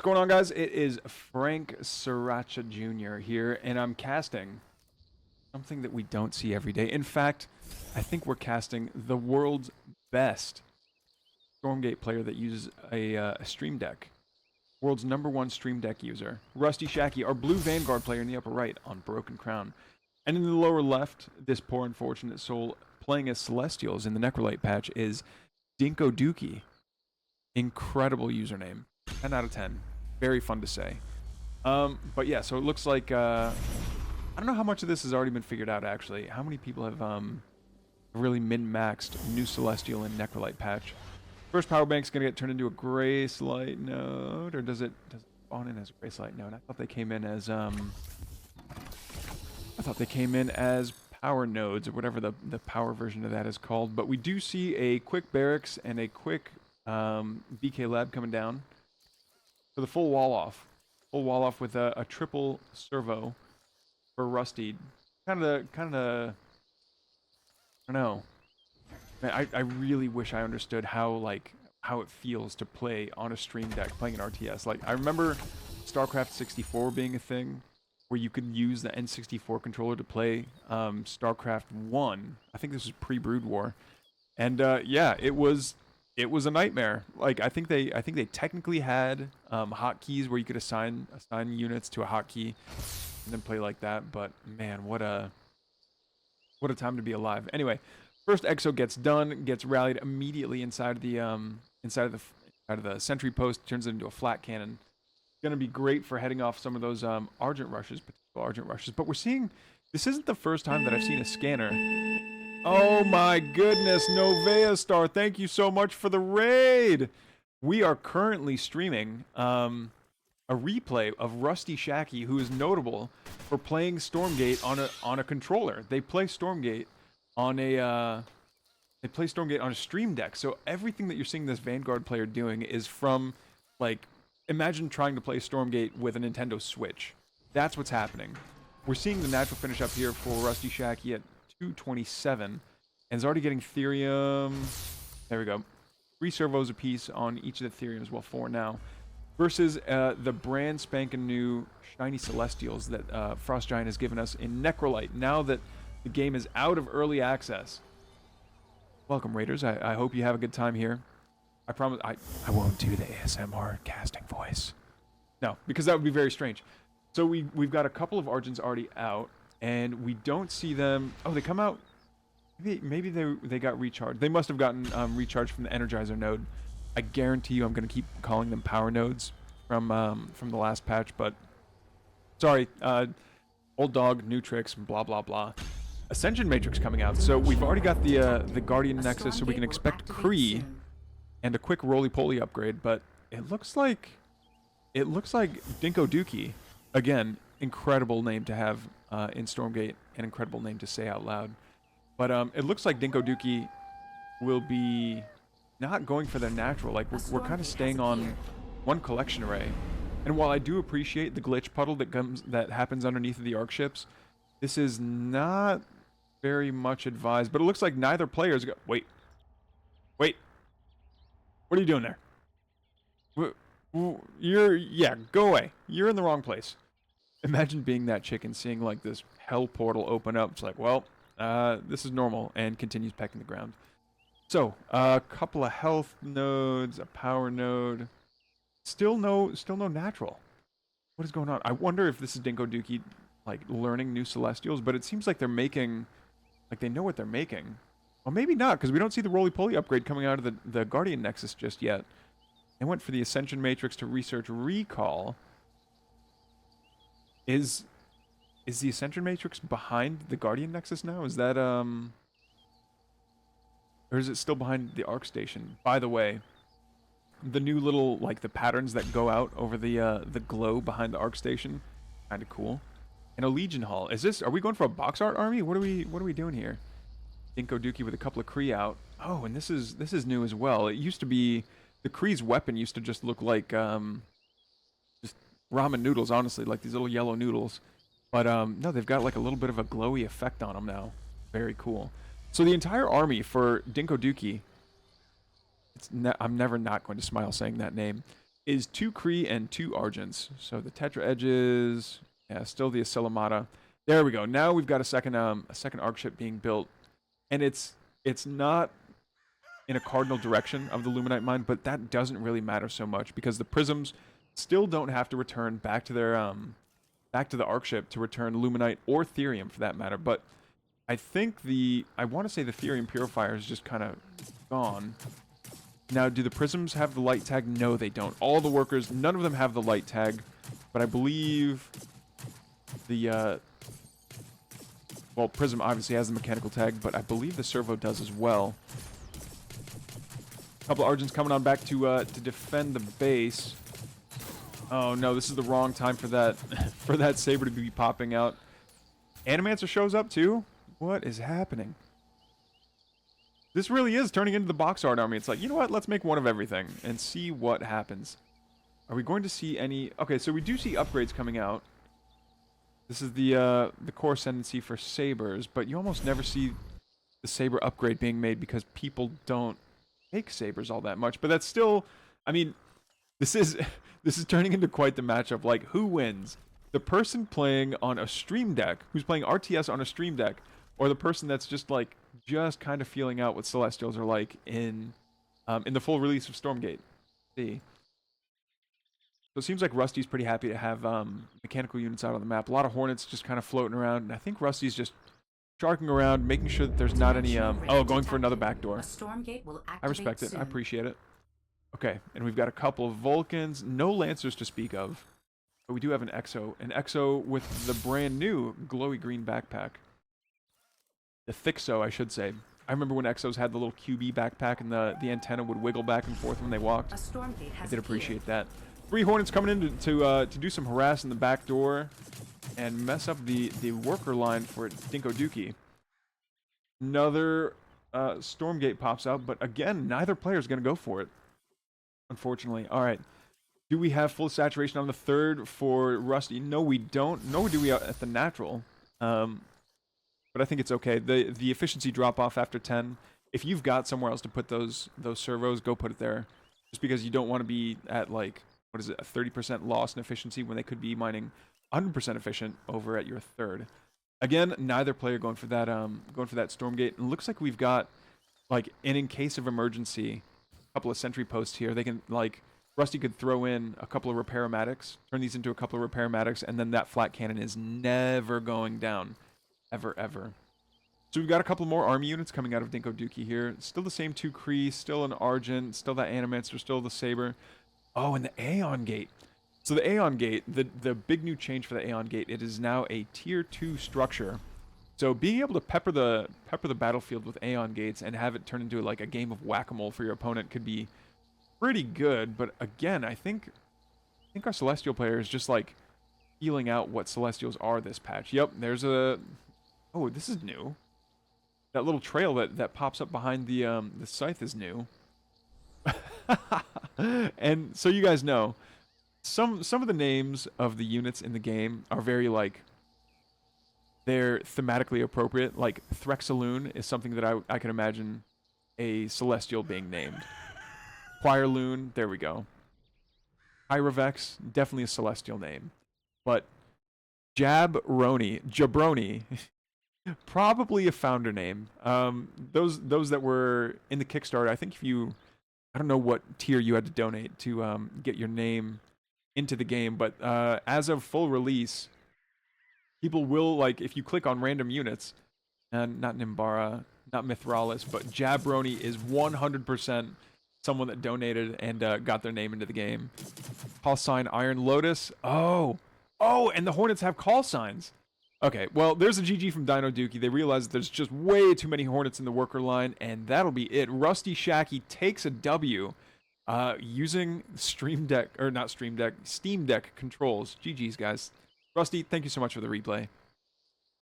going on, guys? It is Frank Sriracha Jr. here, and I'm casting something that we don't see every day. In fact, I think we're casting the world's best Stormgate player that uses a Stream Deck. World's #1 Stream Deck user. RustyShacky, our blue Vanguard player in the upper right on Broken Crown. And in the lower left, this poor unfortunate soul playing as Celestials in the Necrolyte patch is Dinko Dookie. Incredible username. 10 out of 10. Very fun to say. But yeah, so it looks like I don't know how much of this has already been figured out actually. How many people have really min-maxed new Celestial and Necrolyte patch? First power bank's gonna get turned into a Gracelite node, or does it spawn in as a Gracelite node? I thought they came in as power nodes, or whatever the power version of that is called. But we do see a quick barracks and a quick BK lab coming down for the full wall off with a triple servo for Rusty. Kind of I don't know. Man, I really wish I understood how it feels to play on a Stream Deck playing an RTS. Like, I remember StarCraft 64 being a thing where you could use the N64 controller to play StarCraft 1. I think this was pre-Brood War. And yeah, it was a nightmare. Like, I think they technically had hotkeys where you could assign units to a hotkey and then play like that. But man, what a time to be alive. Anyway, first Exo gets done, gets rallied immediately inside of the sentry post, turns it into a flat cannon. Gonna be great for heading off some of those Argent rushes, potential Argent rushes. But we're seeing, this isn't the first time that I've seen a scanner. Oh my goodness, Novea Star, thank you so much for the raid. We are currently streaming a replay of RustyShacky, who is notable for playing Stormgate on a controller. They play Stormgate on a Stream Deck. So everything that you're seeing this Vanguard player doing is from, like, imagine trying to play Stormgate with a Nintendo Switch. That's what's happening. We're seeing the natural finish up here for RustyShacky at 227, and is already getting Therium. There we go. 3 servos apiece on each of the Theriums, well, 4 now. Versus the brand spanking new shiny Celestials that Frost Giant has given us in Necrolyte, now that the game is out of early access. Welcome, Raiders. I hope you have a good time here. I promise I won't do the ASMR casting voice. No, because that would be very strange. So we've got a couple of Argents already out, and we don't see them. Oh, they come out. Maybe they got recharged. They must have gotten recharged from the Energizer node. I guarantee you I'm going to keep calling them power nodes from the last patch, but sorry, old dog, new tricks, blah blah blah. Ascension Matrix coming out, so we've already got the Guardian Nexus, so we can expect Kree and a quick roly-poly upgrade. But it looks like Dinko Dookie, again, incredible name to have in Stormgate, an incredible name to say out loud. But it looks like Dinko Dookie will be not going for their natural. Like, we're kind of staying on one collection array. And while I do appreciate the glitch puddle that happens underneath of the arc ships, this is not very much advised. But it looks like neither player's go. Wait. What are you doing there? Yeah, go away. You're in the wrong place. Imagine being that chicken, seeing like this hell portal open up. It's like, well, this is normal, and continues pecking the ground. So, a couple of health nodes, a power node. Still no natural. What is going on? I wonder if this is Dinko Dookie, like, learning new Celestials, but it seems like they're making, like, they know what they're making. Well, maybe not, because we don't see the roly-poly upgrade coming out of the Guardian Nexus just yet. They went for the Ascension Matrix to research Recall. Is the Ascension Matrix behind the Guardian Nexus now? Is that, or is it still behind the Arc Station? By the way, the new little, like, the patterns that go out over the glow behind the Arc Station, kind of cool. And a Legion Hall. Are we going for a box art army? What are we doing here? Dinko Dookie with a couple of Kree out. Oh, and this is new as well. It used to be, the Kree's weapon used to just look like just ramen noodles, honestly, like these little yellow noodles. But no, they've got like a little bit of a glowy effect on them now. Very cool. So the entire army for Dinko Dookie, I'm never not going to smile saying that name. is 2 Kree and 2 Argents. So the Tetra Edges, yeah, still the Asylamata. There we go. Now we've got a second arc ship being built, and it's not in a cardinal direction of the Luminite mine, but that doesn't really matter so much because the prisms still don't have to return back to their back to the arc ship to return Luminite or Therium for that matter. But I think I want to say the Therium purifier is just kind of gone. Now, do the prisms have the light tag? No, they don't. All the workers, none of them have the light tag, but I believe the well, prism obviously has the mechanical tag, but I believe the servo does as well. A couple of Argents coming on back to defend the base. Oh no, this is the wrong time for that for that saber to be popping out. Animancer shows up too. What is happening? This really is turning into the box art army. It's like, you know what? Let's make one of everything and see what happens. Are we going to see any? Okay, so we do see upgrades coming out. This is the core ascendancy for sabers, but you almost never see the saber upgrade being made because people don't take sabers all that much. But that's still, I mean, this is turning into quite the matchup. Like, who wins? The person playing on a Stream Deck, who's playing RTS on a Stream Deck, or the person that's just like kind of feeling out what Celestials are like in the full release of Stormgate. See. So it seems like Rusty's pretty happy to have mechanical units out on the map. A lot of Hornets just kind of floating around, and I think Rusty's just sharking around, making sure that there's not any going for another backdoor. I respect it. I appreciate it. Okay, and we've got a couple of Vulcans, no Lancers to speak of, but we do have an Exo with the brand new glowy green backpack. The Thixo, I should say. I remember when Exos had the little QB backpack and the antenna would wiggle back and forth when they walked. I did appreciate that. 3 Hornets coming in to do some harass in the back door and mess up the worker line for Dinko Dookie. Another Stormgate pops out, but again, neither player is going to go for it, unfortunately. All right. Do we have full saturation on the 3rd for Rusty? No, we don't. Nor do we at the natural. But I think it's okay. The efficiency drop off after 10. If you've got somewhere else to put those servos, go put it there. Just because you don't want to be at like, what is it, a 30% loss in efficiency when they could be mining 100% efficient over at your 3rd. Again, neither player going for that Stormgate. And it looks like we've got like in case of emergency, a couple of sentry posts here. They can like Rusty could throw in a couple of repair-o-matics, turn these into a couple of repair-o-matics, and then that flat cannon is never going down. Ever. So we've got a couple more army units coming out of Dinko Dookie here. Still the same 2 Kree, still an Argent, still that Animancer, still the Saber. Oh, and the Aeon Gate. So the Aeon Gate, the big new change for the Aeon Gate, it is now a tier 2 structure. So being able to pepper the battlefield with Aeon Gates and have it turn into like a game of whack-a-mole for your opponent could be pretty good. But again, I think our Celestial player is just like feeling out what Celestials are this patch. Yep, there's a... Oh, this is new. That little trail that pops up behind the scythe is new. And so you guys know, some of the names of the units in the game are very like, they're thematically appropriate. Like Threxaloon is something that I can imagine a Celestial being named. Choirloon, there we go. Pyrovex, definitely a Celestial name. But Jabroni, probably a founder name. Those that were in the Kickstarter, I think I don't know what tier you had to donate to get your name into the game, but as of full release, people will, like, if you click on random units, and not Nimbara, not Mithralis, but Jabroni is 100% someone that donated and got their name into the game. Call sign Iron Lotus. Oh, and the Hornets have call signs. Okay, well, there's a GG from Dino Dookie. They realize that there's just way too many Hornets in the worker line, and that'll be it. RustyShacky takes a W using Steamdeck controls. GG's, guys. Rusty, thank you so much for the replay.